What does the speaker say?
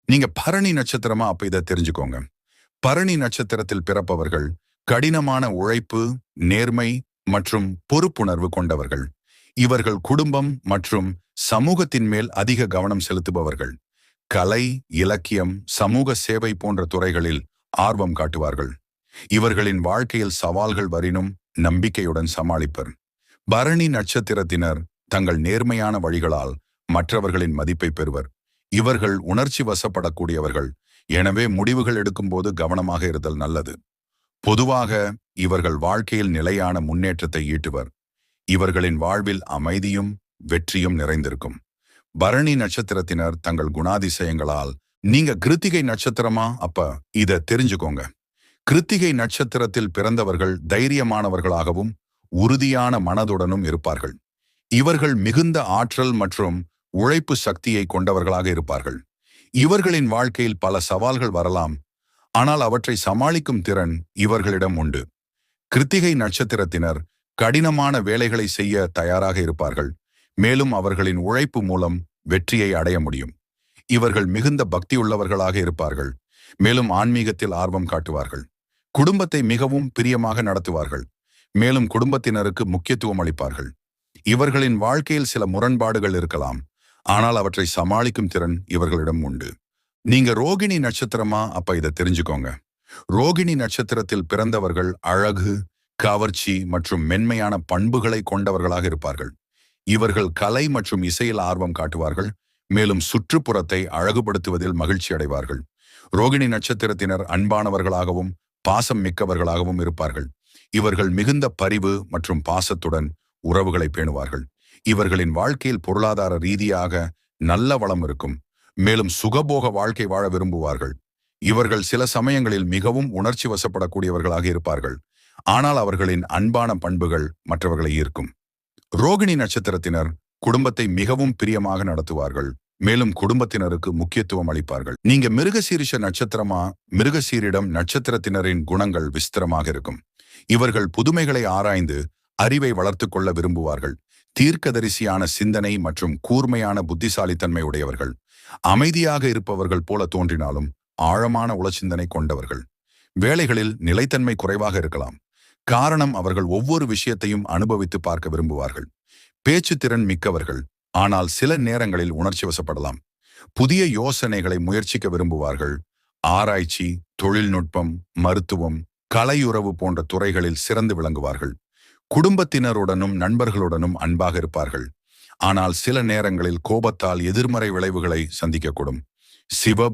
நீங்க பரணி நட்சத்திரமா அப்ப இதை தெரிஞ்சுக்கோங்க. பரணி நட்சத்திரத்தில் பிறப்பவர்கள் கடினமான உழைப்பு, நேர்மை மற்றும் பொறுப்புணர்வு கொண்டவர்கள். இவர்கள் குடும்பம் மற்றும் சமூகத்தின் மேல் அதிக கவனம் செலுத்துபவர்கள். கலை, இலக்கியம், சமூக சேவை போன்ற துறைகளில் ஆர்வம் காட்டுவார்கள். இவர்களின் வாழ்க்கையில் சவால்கள் வரினும் நம்பிக்கையுடன் சமாளிப்பர். பரணி நட்சத்திரத்தினர் தங்கள் நேர்மையான வழிகளால் மற்றவர்களின் மதிப்பை பெறுவர். இவர்கள் உணர்ச்சி வசப்படக்கூடியவர்கள். எனவே முடிவுகள் எடுக்கும்போது கவனமாக இருத்தல் நல்லது. பொதுவாக இவர்கள் வாழ்க்கையில் நிலையான முன்னேற்றத்தை ஈட்டுவர். இவர்களின் வாழ்வில் அமைதியும் வெற்றியும் நிறைந்திருக்கும். பரணி நட்சத்திரத்தினர் தங்கள் குணாதிசயங்களால் நீங்க கிருத்திகை நட்சத்திரமா அப்ப இத தெரிஞ்சுக்கோங்க. கிருத்திகை நட்சத்திரத்தில் பிறந்தவர்கள் தைரியமானவர்களாகவும் உறுதியான மனதுடனும் இருப்பார்கள். இவர்கள் மிகுந்த ஆற்றல் மற்றும் உழைப்பு சக்தியை கொண்டவர்களாக இருப்பார்கள். இவர்களின் வாழ்க்கையில் பல சவால்கள் வரலாம், ஆனால் அவற்றை சமாளிக்கும் திறன் இவர்களிடம் உண்டு. கிருத்திகை நட்சத்திரத்தினர் கடினமான வேலைகளை செய்ய தயாராக இருப்பார்கள். மேலும் அவர்களின் உழைப்பு மூலம் வெற்றியை அடைய முடியும். இவர்கள் மிகுந்த பக்தியுள்ளவர்களாக இருப்பார்கள். மேலும் ஆன்மீகத்தில் ஆர்வம் காட்டுவார்கள். குடும்பத்தை மிகவும் பிரியமாக நடத்துவார்கள். மேலும் குடும்பத்தினருக்கு முக்கியத்துவம் அளிப்பார்கள். இவர்களின் வாழ்க்கையில் சில முரண்பாடுகள் இருக்கலாம், ஆனால் அவற்றை சமாளிக்கும் திறன் இவர்களிடம் உண்டு. நீங்க ரோகிணி நட்சத்திரமா அப்ப இதை தெரிஞ்சுக்கோங்க. ரோகிணி நட்சத்திரத்தில் பிறந்தவர்கள் அழகு, கவர்ச்சி மற்றும் மென்மையான பண்புகளை கொண்டவர்களாக இருப்பார்கள். இவர்கள் கலை மற்றும் இசையில் ஆர்வம் காட்டுவார்கள். மேலும் சுற்றுப்புறத்தை அழகுபடுத்துவதில் மகிழ்ச்சி அடைவார்கள். ரோகிணி நட்சத்திரத்தினர் அன்பானவர்களாகவும் பாசம் மிக்கவர்களாகவும் இருப்பார்கள். இவர்கள் மிகுந்த பரிவு மற்றும் பாசத்துடன் உறவுகளை பேணுவார்கள். இவர்களின் வாழ்க்கையில் பொருளாதார ரீதியாக நல்ல வளம் இருக்கும். மேலும் சுகபோக வாழ்க்கை வாழ விரும்புவார்கள். இவர்கள் சில சமயங்களில் மிகவும் உணர்ச்சி வசப்படக்கூடியவர்களாக இருப்பார்கள், ஆனால் அவர்களின் அன்பான பண்புகள் மற்றவர்களை ஈர்க்கும். ரோகிணி நட்சத்திரத்தினர் குடும்பத்தை மிகவும் பிரியமாக நடத்துவார்கள். மேலும் குடும்பத்தினருக்கு முக்கியத்துவம் அளிப்பார்கள். நீங்க மிருகசீரிஷ நட்சத்திரமா? மிருகசீரிடம் நட்சத்திரத்தினரின் குணங்கள் விஸ்திரமாக இருக்கும். இவர்கள் புதுமைகளை ஆராய்ந்து அறிவை வளர்த்து கொள்ள விரும்புவார்கள். தீர்க்கதரிசியான சிந்தனை மற்றும் கூர்மையான புத்திசாலித்தன்மை உடையவர்கள். அமைதியாக இருப்பவர்கள் போல தோன்றினாலும் ஆழமான உளச்சிந்தனை கொண்டவர்கள். வேலைகளில் நிலைத்தன்மை குறைவாக இருக்கலாம். காரணம், அவர்கள் ஒவ்வொரு விஷயத்தையும் அனுபவித்து பார்க்க விரும்புவார்கள். பேச்சு திறன் மிக்கவர்கள், ஆனால் சில நேரங்களில் உணர்ச்சி வசப்படலாம். புதிய யோசனைகளை முயற்சிக்க விரும்புவார்கள். ஆராய்ச்சி, தொழில்நுட்பம், மருத்துவம், கலையுறவு போன்ற துறைகளில் சிறந்து விளங்குவார்கள். குடும்பத்தினருடனும் நண்பர்களுடனும் அன்பாக இருப்பார்கள், ஆனால் சில நேரங்களில் கோபத்தால் எதிர்மறை விளைவுகளை சந்திக்கக்கூடும். சிவ